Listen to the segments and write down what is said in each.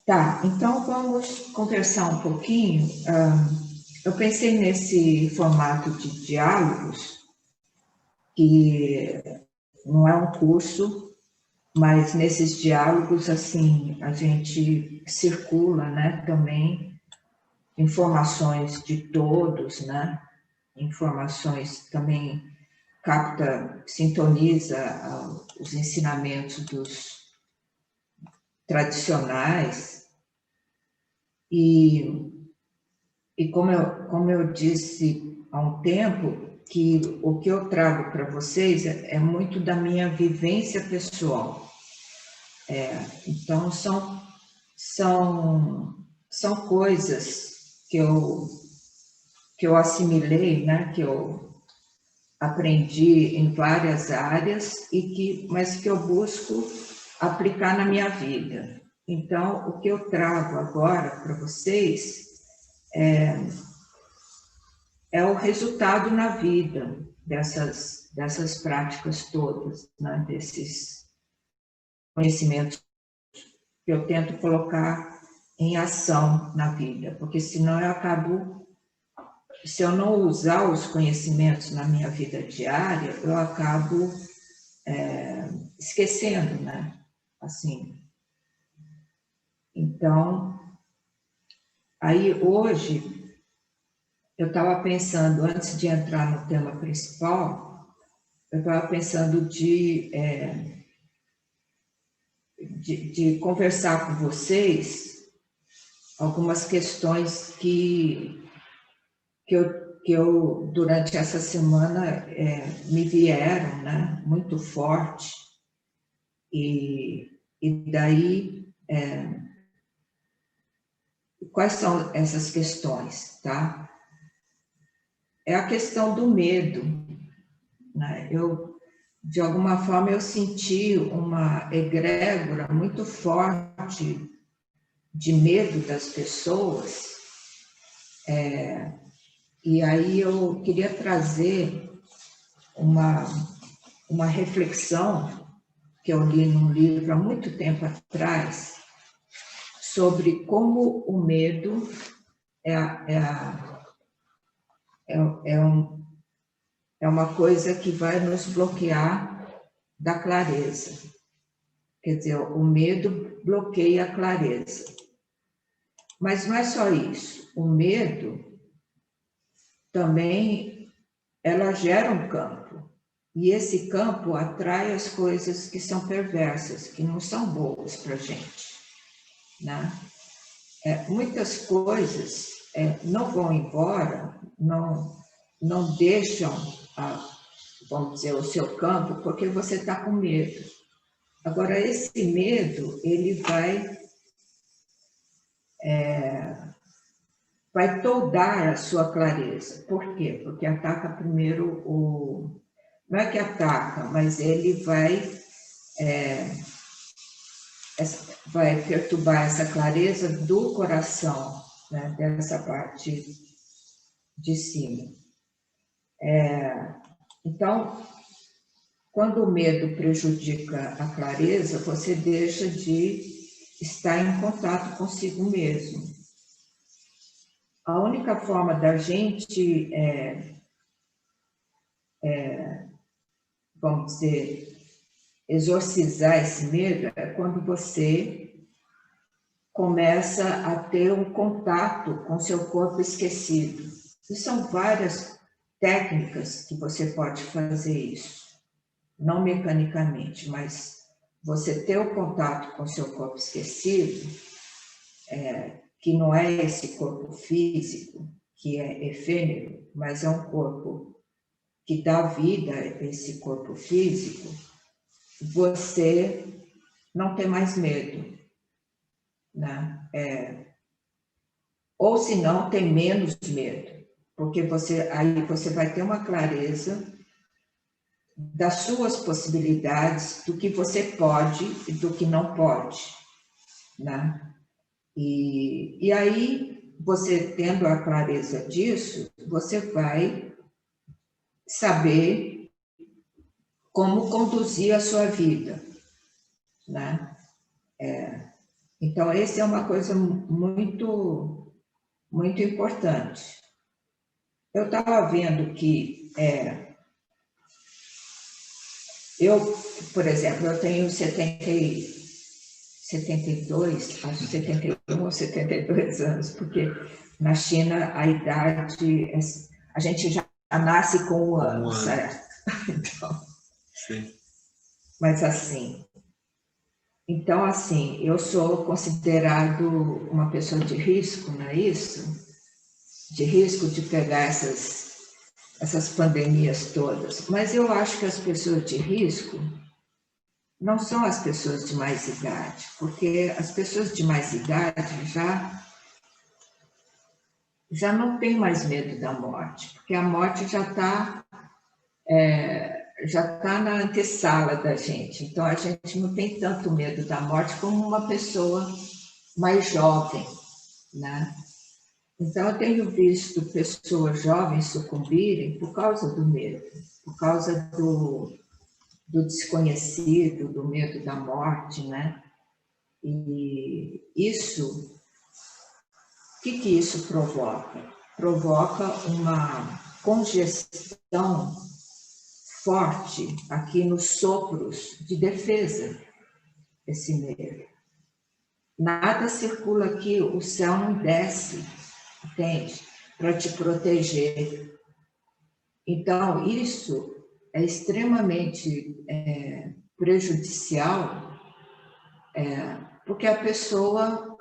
Tá, então vamos conversar um pouquinho. Eu pensei nesse formato de diálogos, que não é um curso, mas nesses diálogos, assim, a gente circula, né, também informações de todos, né, informações também capta, sintoniza os ensinamentos dos tradicionais e como eu disse há um tempo, que o que eu trago para vocês é muito da minha vivência pessoal. Então, são coisas que eu assimilei, né? Que eu aprendi em várias áreas, mas que eu busco aplicar na minha vida. Então, o que eu trago agora para vocês é o resultado na vida dessas práticas todas, né? Desses conhecimentos que eu tento colocar em ação na vida, porque senão se eu não usar os conhecimentos na minha vida diária, eu acabo esquecendo, né? Assim. Então, aí hoje, eu estava pensando, antes de entrar no tema principal, eu estava pensando de conversar com vocês algumas questões que eu durante essa semana, me vieram, né, muito forte, e daí, quais são essas questões, tá? É a questão do medo, né? De alguma forma, eu senti uma egrégora muito forte de medo das pessoas, e aí eu queria trazer uma reflexão que eu li num livro há muito tempo atrás, sobre como o medo é uma coisa que vai nos bloquear da clareza. Quer dizer, o medo bloqueia a clareza. Mas não é só isso. O medo também, ela gera um campo. E esse campo atrai as coisas que são perversas, que não são boas para a gente, né? Muitas coisas não vão embora, não deixam, vamos dizer, o seu campo, porque você está com medo. Agora, esse medo, ele vai toldar a sua clareza. Por quê? Porque ataca primeiro não é que ataca, mas ele vai perturbar essa clareza do coração, né, dessa parte de cima. Então, quando o medo prejudica a clareza, você deixa de estar em contato consigo mesmo. A única forma da gente, vamos dizer, exorcizar esse medo é quando você começa a ter um contato com seu corpo esquecido. E são várias técnicas que você pode fazer isso. Não mecanicamente, mas você ter o contato com seu corpo esquecido, que não é esse corpo físico, que é efêmero, mas é um corpo que dá vida a esse corpo físico, você não tem mais medo, né? Ou se não, tem menos medo, porque aí você vai ter uma clareza das suas possibilidades, do que você pode e do que não pode, né? E aí, você tendo a clareza disso, você vai saber como conduzir a sua vida, né? Então, essa é uma coisa muito, muito importante. Eu estava vendo que eu, por exemplo, eu tenho 72, acho 71 ou 72 anos, porque na China a idade, a gente já nasce com um ano, certo? Então, Sim. mas assim, eu sou considerado uma pessoa de risco, não é isso? De risco de pegar essas pandemias todas. Mas eu acho que as pessoas de risco não são as pessoas de mais idade, porque as pessoas de mais idade já não têm mais medo da morte, porque a morte já tá na antessala da gente. Então, a gente não tem tanto medo da morte como uma pessoa mais jovem, né? Então, eu tenho visto pessoas jovens sucumbirem por causa do medo, por causa do desconhecido, do medo da morte, né? E o que isso provoca? Provoca uma congestão forte aqui nos sopros de defesa, esse medo. Nada circula aqui, o céu não desce, entende? Para te proteger. Então, isso é extremamente prejudicial, porque a pessoa,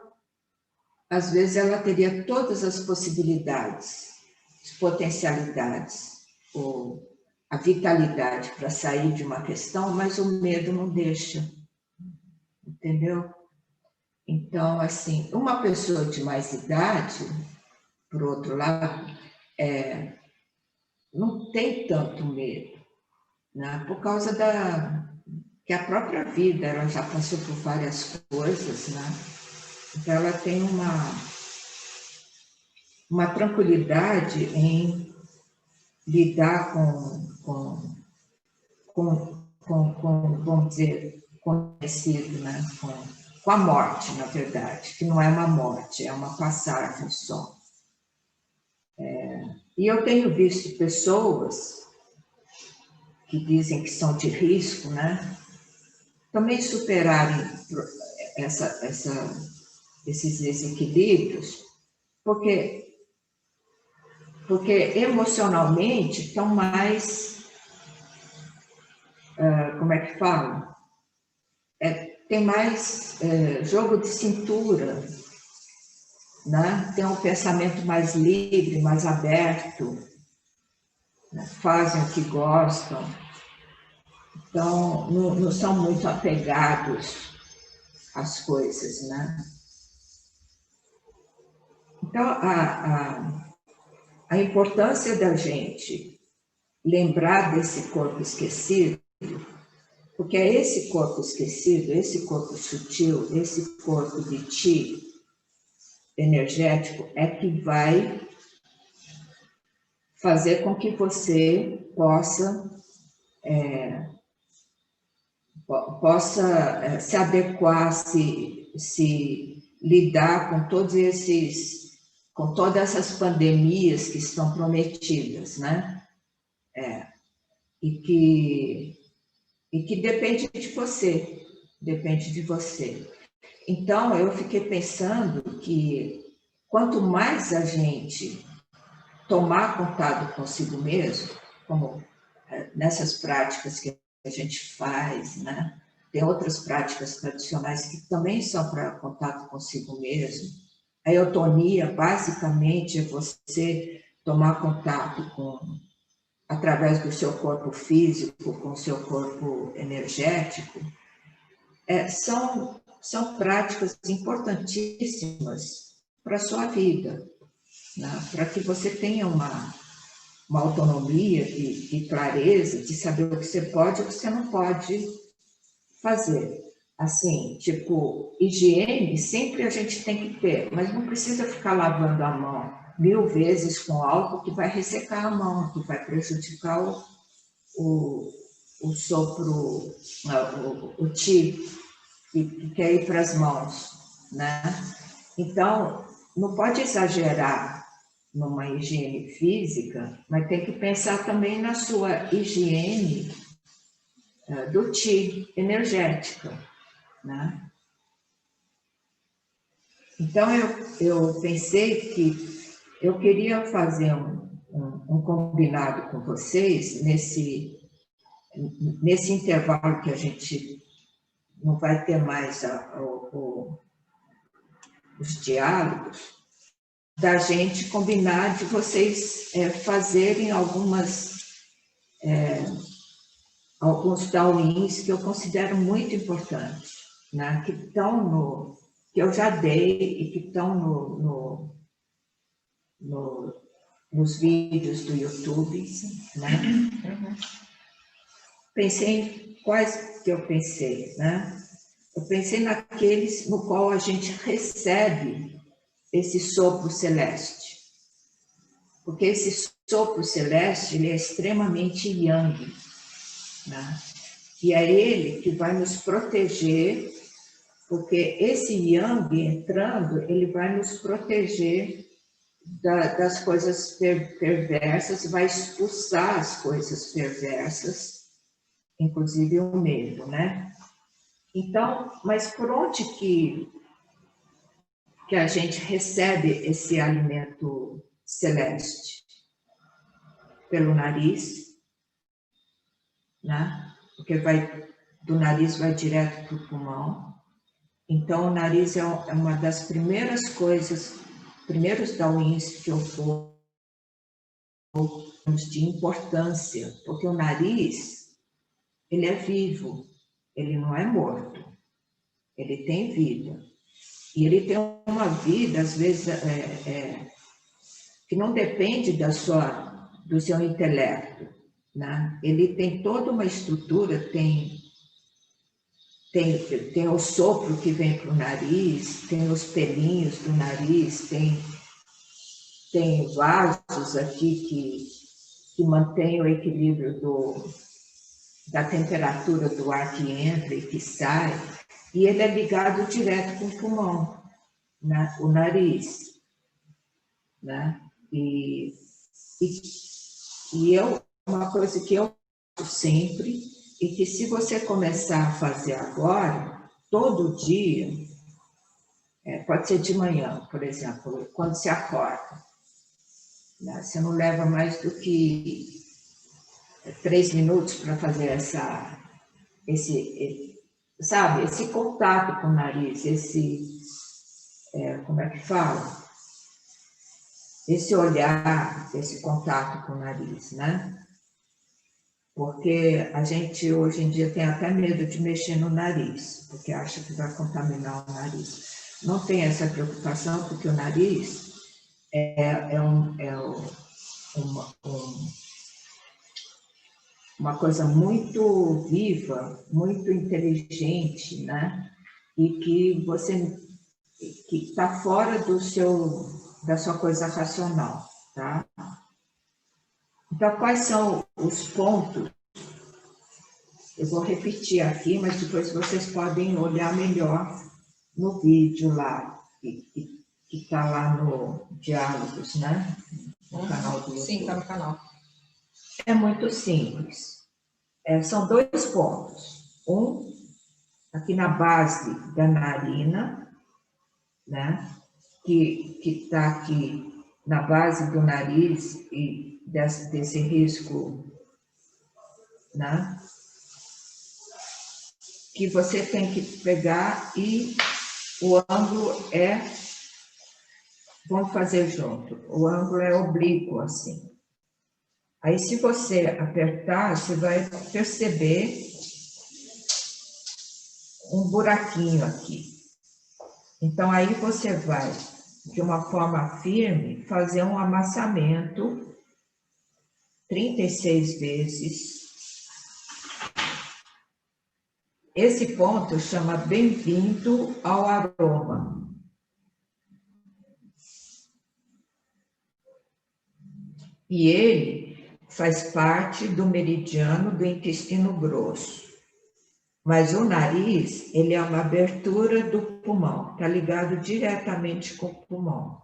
às vezes, ela teria todas as possibilidades, as potencialidades, ou a vitalidade para sair de uma questão, mas o medo não deixa, entendeu? Então, assim, uma pessoa de mais idade, por outro lado, não tem tanto medo, né? Por causa que a própria vida, ela já passou por várias coisas, né? Então, ela tem uma tranquilidade em lidar vamos dizer, conhecido, né? Com a morte, na verdade, que não é uma morte, é uma passagem só. E eu tenho visto pessoas que dizem que são de risco, né? Também superarem esses desequilíbrios, porque emocionalmente estão mais, como é que fala? Tem mais jogo de cintura, né? Tem um pensamento mais livre, mais aberto, né? Fazem o que gostam, então não são muito apegados às coisas, né? Então, a importância da gente lembrar desse corpo esquecido, porque é esse corpo esquecido, esse corpo sutil, esse corpo de ti energético é que vai fazer com que você possa se adequar, se lidar com com todas essas pandemias que estão prometidas, né? E que depende de você. Então, eu fiquei pensando que quanto mais a gente tomar contato consigo mesmo, como nessas práticas que a gente faz, né? Tem outras práticas tradicionais que também são para contato consigo mesmo. A eutonia, basicamente, é você tomar contato através do seu corpo físico, com o seu corpo energético. São práticas importantíssimas para a sua vida, né? Para que você tenha uma autonomia de clareza, de saber o que você pode e o que você não pode fazer. Assim, tipo, higiene sempre a gente tem que ter, mas não precisa ficar lavando a mão 1000 vezes com álcool que vai ressecar a mão, que vai prejudicar o sopro, o ti que quer ir para as mãos, né? Então, não pode exagerar numa higiene física, mas tem que pensar também na sua higiene do Qi, energética, né? Então, eu pensei que eu queria fazer um combinado com vocês nesse intervalo que a gente não vai ter mais os diálogos, da gente combinar de vocês fazerem alguns tauins que eu considero muito importantes, né? Que eu já dei e que estão nos vídeos do YouTube, né? Pensei em quais que eu pensei, né? Eu pensei naqueles no qual a gente recebe esse sopro celeste, porque esse sopro celeste ele é extremamente yang, né? E é ele que vai nos proteger, porque esse yang entrando, ele vai nos proteger das coisas perversas, vai expulsar as coisas perversas, inclusive o medo, né? Então, mas por onde que a gente recebe esse alimento celeste? Pelo nariz, né? Porque do nariz vai direto para o pulmão. Então, o nariz é uma das primeiras coisas, primeiros tauins que eu vou de importância, porque o nariz, ele é vivo, ele não é morto, ele tem vida. E ele tem uma vida, às vezes, que não depende do seu intelecto, né? Ele tem toda uma estrutura, tem o sopro que vem para o nariz, tem os pelinhos do nariz, tem vasos aqui que mantêm o equilíbrio da temperatura do ar que entra e que sai, e ele é ligado direto com o pulmão, né? O nariz, né? E uma coisa que eu faço sempre, e que se você começar a fazer agora, todo dia, pode ser de manhã, por exemplo, quando você acorda, né? Você não leva mais do que 3 minutos para fazer esse contato com o nariz, como é que fala? Esse olhar, esse contato com o nariz, né? Porque a gente, hoje em dia, tem até medo de mexer no nariz, porque acha que vai contaminar o nariz. Não tem essa preocupação, porque o nariz uma coisa muito viva, muito inteligente, né? E que está fora da sua coisa racional, tá? Então, quais são os pontos? Eu vou repetir aqui, mas depois vocês podem olhar melhor no vídeo lá, que está lá no Diálogos, né? No canal do YouTube. Sim, está no canal. É muito simples. São 2 pontos. Um, aqui na base da narina, né? Que está aqui na base do nariz e desse risco, né? Que você tem que pegar e o ângulo vamos fazer junto, o ângulo é oblíquo, assim. Aí, se você apertar, você vai perceber um buraquinho aqui. Então, aí você vai, de uma forma firme, fazer um amassamento 36 vezes. Esse ponto chama Bem-vindo ao Aroma. E ele faz parte do meridiano do intestino grosso. Mas o nariz, ele é uma abertura do pulmão, está ligado diretamente com o pulmão.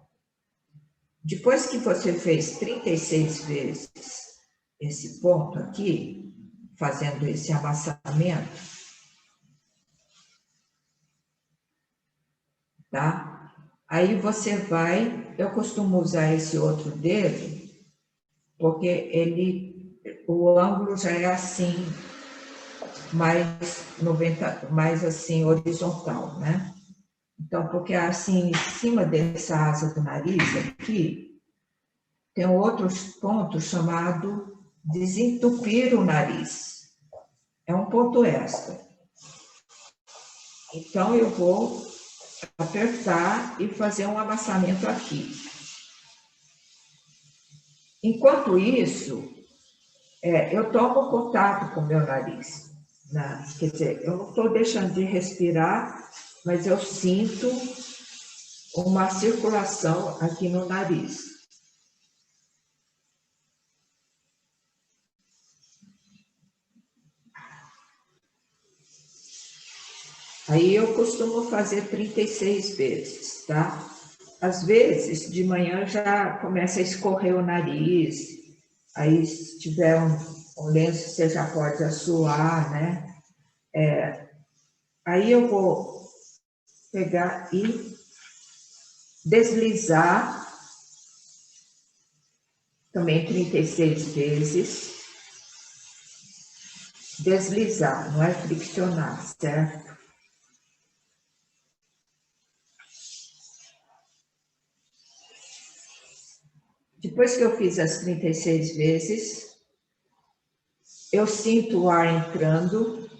Depois que você fez 36 vezes esse ponto aqui, fazendo esse amassamento, tá? Aí você vai, eu costumo usar esse outro dedo, porque o ângulo já é assim, mais assim, horizontal, né? Então, porque assim, em cima dessa asa do nariz aqui, tem outros pontos chamado desentupir o nariz. É um ponto extra. Então, eu vou apertar e fazer um amassamento aqui. Enquanto isso, eu tomo contato com o meu nariz. Né? Quer dizer, eu não estou deixando de respirar, mas eu sinto uma circulação aqui no nariz. Aí eu costumo fazer 36 vezes, tá? Às vezes, de manhã já começa a escorrer o nariz, aí se tiver um lenço, você já pode assoar, né? Aí eu vou pegar e deslizar, também 36 vezes. Deslizar, não é friccionar, certo? Depois que eu fiz as 36 vezes, eu sinto o ar entrando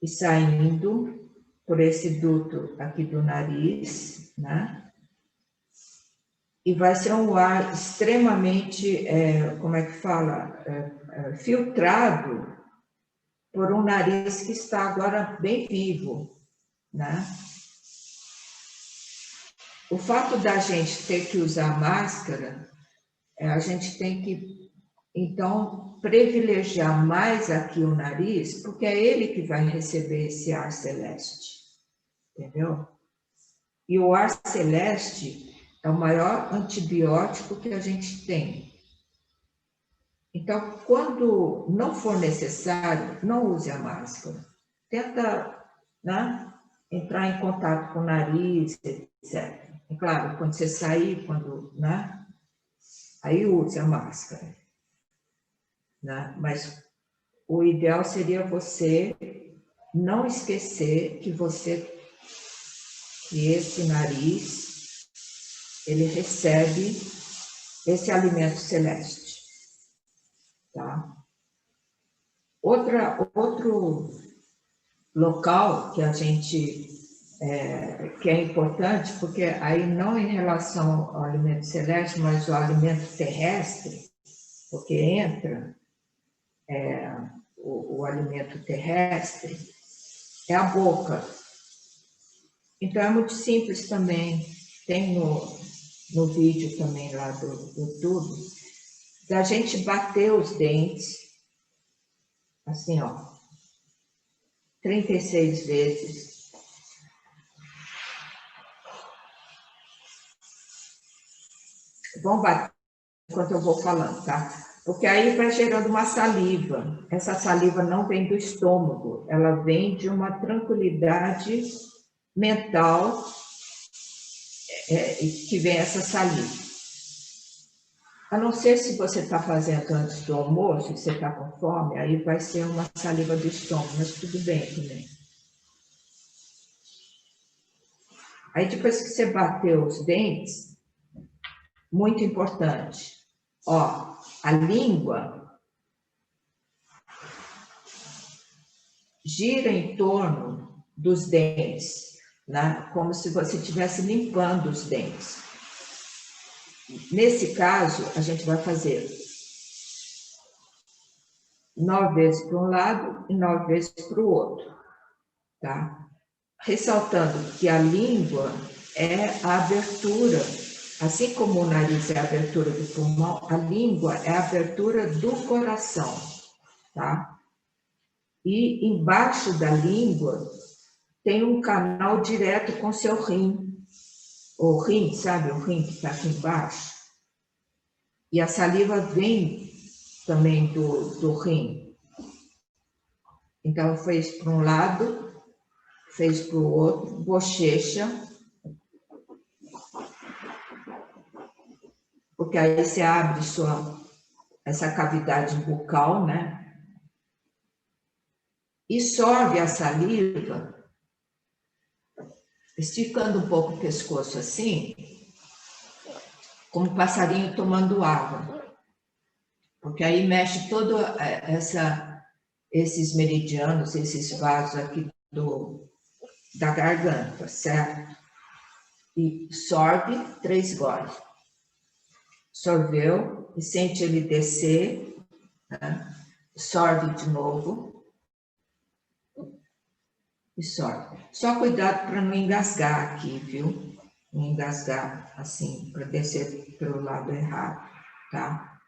e saindo por esse duto aqui do nariz, né? E vai ser um ar extremamente, como é que fala? Filtrado por um nariz que está agora bem vivo, né? O fato da gente ter que usar máscara, a gente tem que, então, privilegiar mais aqui o nariz, porque é ele que vai receber esse ar celeste, entendeu? E o ar celeste é o maior antibiótico que a gente tem. Então, quando não for necessário, não use a máscara. Tenta, né, entrar em contato com o nariz, etc. É claro, quando você sair, né, aí use a máscara. Né? Mas o ideal seria você não esquecer que que esse nariz, ele recebe esse alimento celeste. Tá? Outro local que a gente que é importante, porque aí não em relação ao alimento celeste, mas ao alimento terrestre, porque entra o alimento terrestre, é a boca. Então é muito simples também, tem no vídeo também lá do YouTube, da gente bater os dentes, assim, ó, 36 vezes. Vamos bater enquanto eu vou falando, tá? Porque aí vai gerando uma saliva. Essa saliva não vem do estômago, ela vem de uma tranquilidade mental que vem essa saliva. A não ser se você está fazendo antes do almoço, que você está com fome, aí vai ser uma saliva do estômago, mas tudo bem também. Aí depois que você bateu os dentes, muito importante, ó, a língua gira em torno dos dentes, né? Como se você estivesse limpando os dentes. Nesse caso, a gente vai fazer 9 vezes para um lado e 9 vezes para o outro, tá? Ressaltando que a língua é a abertura, assim como o nariz é a abertura do pulmão, a língua é a abertura do coração, tá? E embaixo da língua tem um canal direto com seu rim. O rim, sabe? O rim que está aqui embaixo. E a saliva vem também do rim. Então, fez para um lado, fez para o outro, bochecha. Porque aí você abre essa cavidade bucal, né? E sorve a saliva, esticando um pouco o pescoço assim, como um passarinho tomando água. Porque aí mexe todo esses meridianos, esses vasos aqui da garganta, certo? E sorve 3 goles. Sorveu e sente ele descer, né? Sorve de novo e sorve. Só cuidado para não engasgar aqui, viu? Não engasgar assim, para descer pelo lado errado, tá?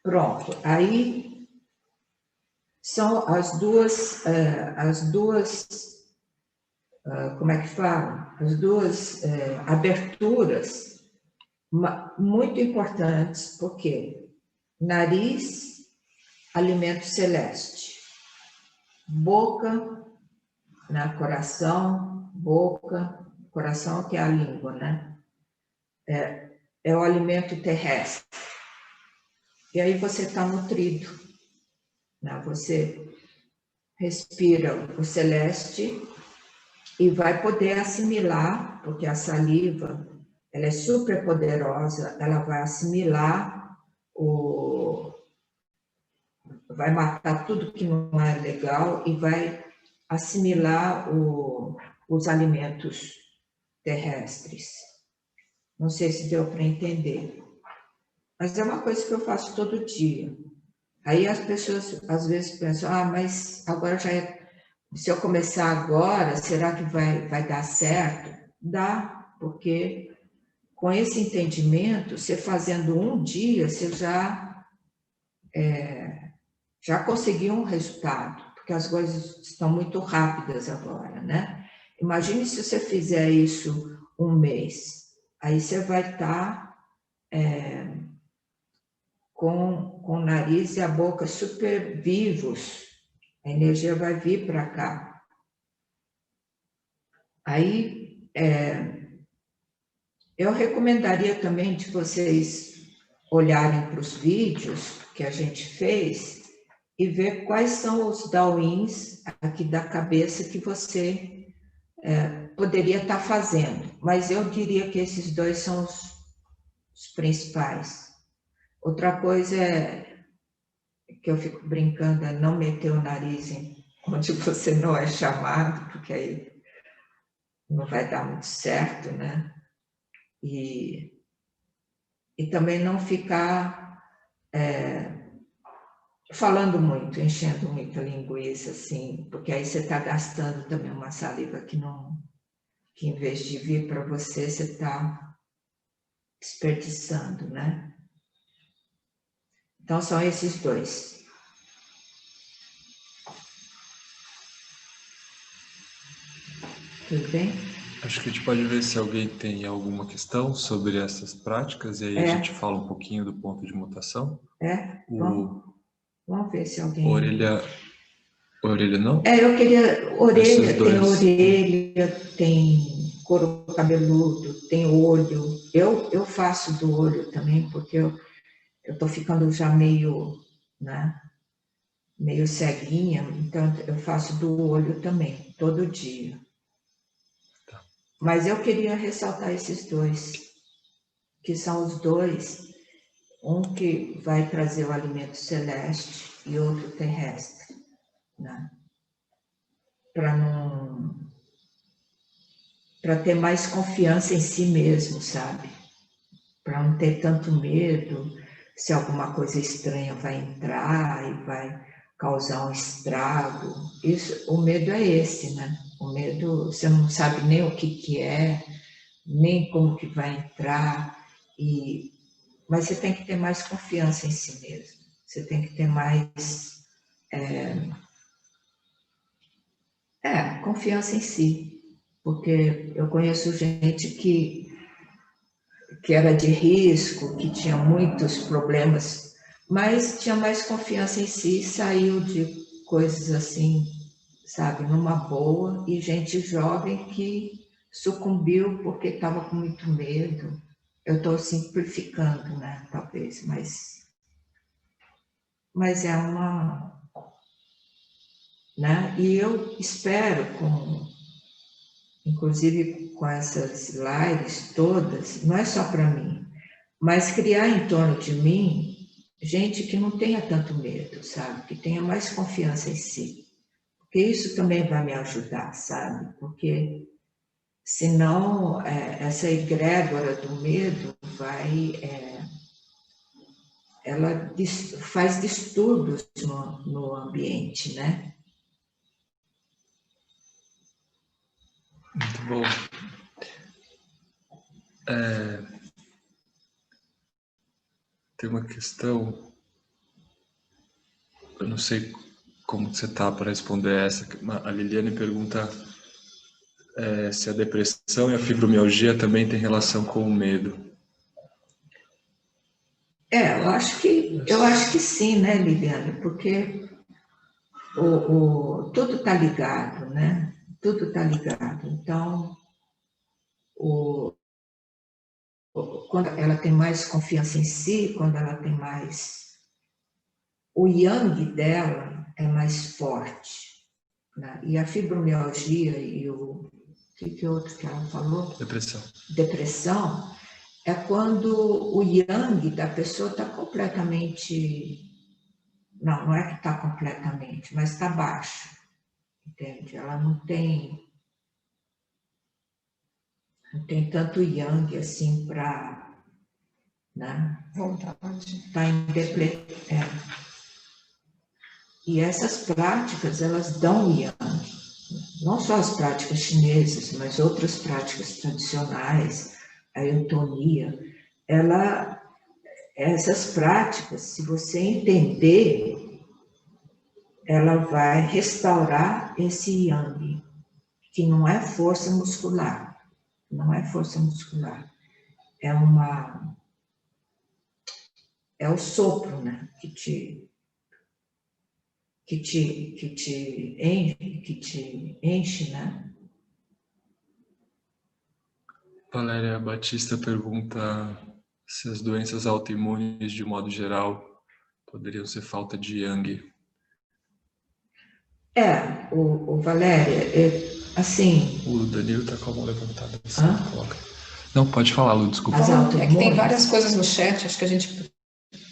Pronto, aí são as duas, como é que fala? As duas aberturas muito importantes, porque nariz, alimento celeste, boca, né, coração, boca, coração que é a língua, né? É o alimento terrestre. E aí você está nutrido, né? Você respira o celeste e vai poder assimilar, porque a saliva, ela é super poderosa, ela vai assimilar vai matar tudo que não é legal e vai assimilar os alimentos terrestres. Não sei se deu para entender, mas é uma coisa que eu faço todo dia. Aí as pessoas às vezes pensam, mas agora já se eu começar agora, será que vai dar certo? Dá, porque com esse entendimento, você fazendo um dia, você já conseguiu um resultado, porque as coisas estão muito rápidas agora, né? Imagine se você fizer isso um mês, aí você vai estar com o nariz e a boca super vivos, a energia vai vir para cá. Aí, eu recomendaria também de vocês olharem para os vídeos que a gente fez e ver quais são os down-ins aqui da cabeça que você poderia estar fazendo. Mas eu diria que esses dois são os principais. Outra coisa que eu fico brincando é não meter o nariz onde você não é chamado, porque aí não vai dar muito certo, né? E também não ficar falando muito, enchendo muita linguiça, assim, porque aí você está gastando também uma saliva que em vez de vir para você, você está desperdiçando, né? Então, são esses dois. Tudo bem? Acho que a gente pode ver se alguém tem alguma questão sobre essas práticas, e aí a gente fala um pouquinho do ponto de mutação. Vamos ver se alguém... Orelha não? Eu queria... Orelha, tem couro cabeludo, tem olho. Eu faço do olho também, porque eu estou ficando já meio, né, meio ceguinha, então eu faço do olho também, todo dia. Tá. Mas eu queria ressaltar esses dois, que são os dois, um que vai trazer o alimento celeste e outro terrestre, né? Para ter mais confiança em si mesmo, sabe? Para não ter tanto medo se alguma coisa estranha vai entrar e vai causar um estrago. O medo é esse, né? O medo, você não sabe nem o que é, nem como que vai entrar, mas você tem que ter mais confiança em si mesmo. Você tem que ter mais confiança em si, porque eu conheço gente que era de risco, que tinha muitos problemas, mas tinha mais confiança em si, saiu de coisas assim, sabe, numa boa, e gente jovem que sucumbiu porque estava com muito medo. Eu estou simplificando, né, talvez, mas é uma, né, e eu espero, inclusive com essas lives todas, não é só para mim, mas criar em torno de mim gente que não tenha tanto medo, sabe? Que tenha mais confiança em si. Porque isso também vai me ajudar, sabe? Porque senão essa egrégora do medo ela faz distúrbios no ambiente, né? Muito bom. Tem uma questão, eu não sei como você está para responder essa. A Liliane pergunta se a depressão e a fibromialgia também têm relação com o medo. Eu acho que sim, né, Liliane? Porque tudo está ligado, né? Tudo está ligado. Então, quando ela tem mais confiança em si, quando ela tem mais... O yang dela é mais forte, né? E a fibromialgia e o... que outro que ela falou? Depressão. Depressão é quando o yang da pessoa está completamente... Não é que está completamente, mas está baixo, entende? Ela não tem tanto yang assim para, né? Vontade. Tá em E essas práticas, elas dão yang. Não só as práticas chinesas, mas outras práticas tradicionais, a eutonia. Essas práticas, se você entender, ela vai restaurar esse yang, que não é força muscular. Não é força muscular. É o sopro, né? Que te enche, né? Valéria Batista pergunta se as doenças autoimunes, de modo geral, poderiam ser falta de yang. Valéria, assim... O Danilo está com a mão levantada. Coloca. Não, pode falar, Lu, desculpa. É que tem várias coisas no chat, acho que a gente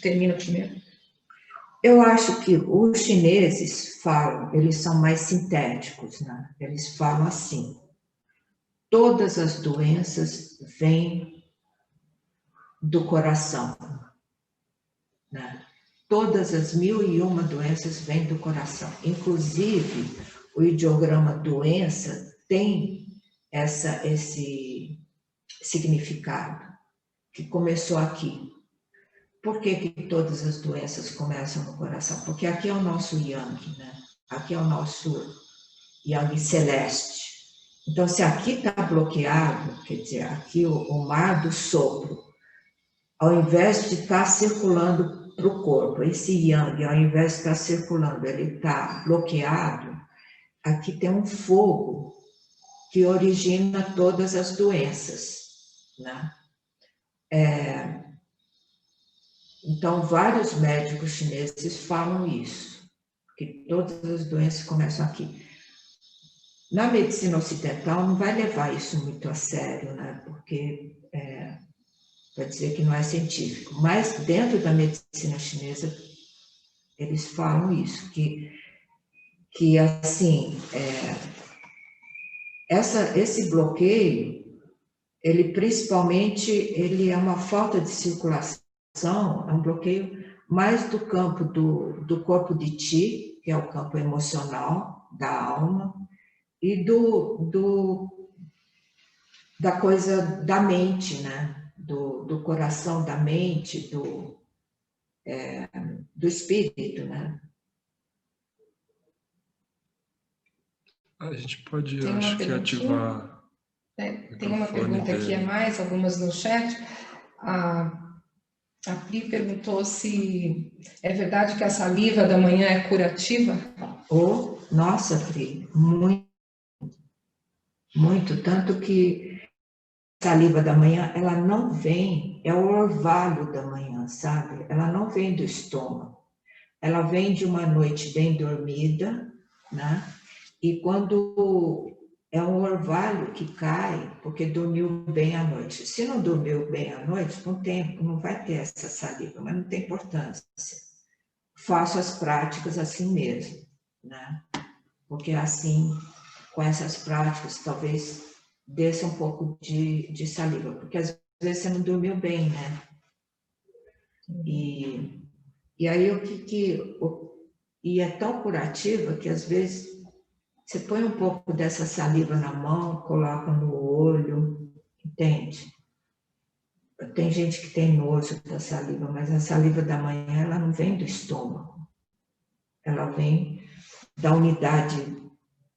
termina primeiro. Eu acho que os chineses falam, eles são mais sintéticos, né? Eles falam assim: todas as doenças vêm do coração, né? Todas as 1001 doenças vêm do coração. Inclusive, o ideograma doença tem esse significado, que começou aqui. Por que todas as doenças começam no coração? Porque aqui é o nosso yang, né? Aqui é o nosso yang celeste. Então, se aqui está bloqueado, quer dizer, aqui o mar do sopro, ao invés de estar circulando para o corpo, esse yang, ao invés de estar circulando, ele está bloqueado, aqui tem um fogo que origina todas as doenças, né? Então, vários médicos chineses falam isso, que todas as doenças começam aqui. Na medicina ocidental, não vai levar isso muito a sério, né? Porque vai dizer que não é científico. Mas dentro da medicina chinesa, eles falam isso, que assim, esse bloqueio, ele principalmente, ele é uma falta de circulação, é um bloqueio mais do campo do corpo de Qi, que é o campo emocional, da alma, e da coisa da mente, né? Do coração, da mente, do espírito, né? A gente pode, Tem eu uma acho que perguntinha? ativar Tem o uma microfone pergunta aqui a dele. mais, algumas no chat. A Pri perguntou se é verdade que a saliva da manhã é curativa. Ou, nossa, Pri, muito, muito, tanto que a saliva da manhã, ela não vem, é o orvalho da manhã, sabe? Ela não vem do estômago. Ela vem de uma noite bem dormida, né? E quando é um orvalho que cai, porque dormiu bem à noite. Se não dormiu bem à noite, com o tempo não vai ter essa saliva, mas não tem importância. Faço as práticas assim mesmo, né? Porque assim, com essas práticas, talvez desça um pouco de saliva, porque às vezes você não dormiu bem, né? E aí e é tão curativa que às vezes você põe um pouco dessa saliva na mão, coloca no olho, entende? Tem gente que tem nojo da saliva, mas a saliva da manhã, ela não vem do estômago. Ela vem da unidade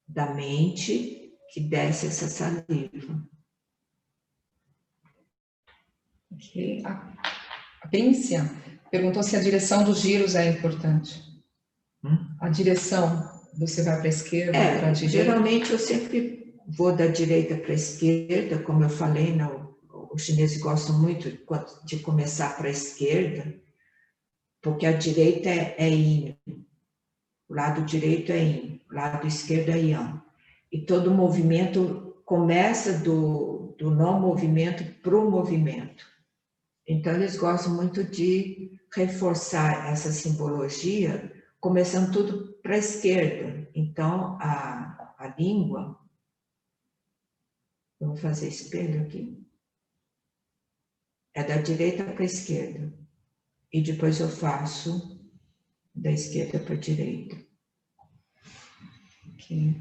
da mente que desce essa saliva. Okay. A Príncia perguntou se a direção dos giros é importante. A direção, você vai para a esquerda, para a direita? Geralmente eu sempre vou da direita para a esquerda, como eu falei, os chineses gostam muito de começar para a esquerda, porque a direita é yin, o lado direito é yin, o lado esquerdo é yang. E todo movimento começa do não movimento para o movimento. Então, eles gostam muito de reforçar essa simbologia, começando tudo para a esquerda. Então, a língua, vamos fazer espelho aqui, é da direita para a esquerda. E depois eu faço da esquerda para a direita. Okay.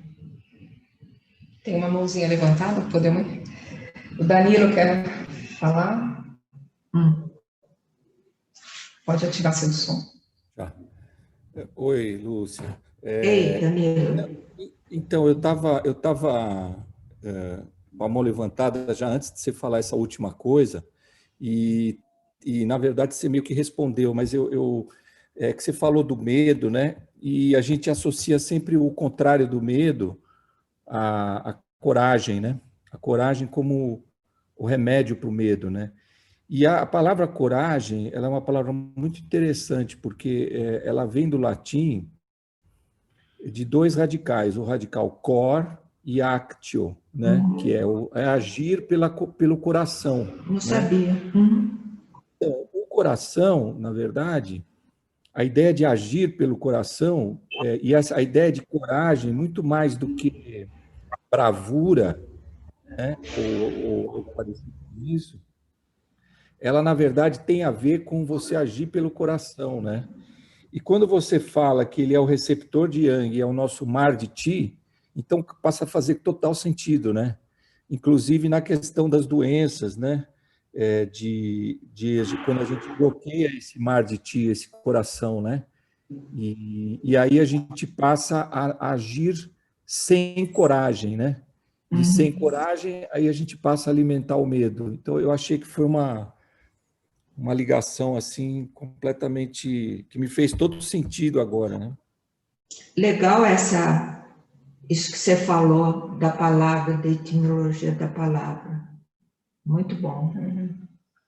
Tem uma mãozinha levantada, podemos? O Danilo quer falar? Pode ativar seu som. Já. Oi, Lúcia. Ei, Danilo. Então, eu tava com a mão levantada já antes de você falar essa última coisa, e na verdade você meio que respondeu, mas é que você falou do medo, né? E a gente associa sempre o contrário do medo à coragem, né? A coragem como o remédio para o medo, né? E a palavra coragem, ela é uma palavra muito interessante, porque ela vem do latim de dois radicais, o radical cor e actio, né? Que é agir pelo coração. Não né? sabia. Então, o coração, na verdade, a ideia de agir pelo coração e a ideia de coragem, muito mais do que bravura, né? ou parecido com isso, ela, na verdade, tem a ver com você agir pelo coração, né? E quando você fala que ele é o receptor de Yang e é o nosso mar de Qi, então passa a fazer total sentido, né? Inclusive na questão das doenças, né? Quando a gente bloqueia esse mar de Qi, esse coração, né? E aí a gente passa a agir sem coragem, né? E sem coragem, aí a gente passa a alimentar o medo. Então eu achei que foi uma ligação assim completamente que me fez todo sentido agora, né? Legal isso que você falou da palavra, da etimologia da palavra. Muito bom.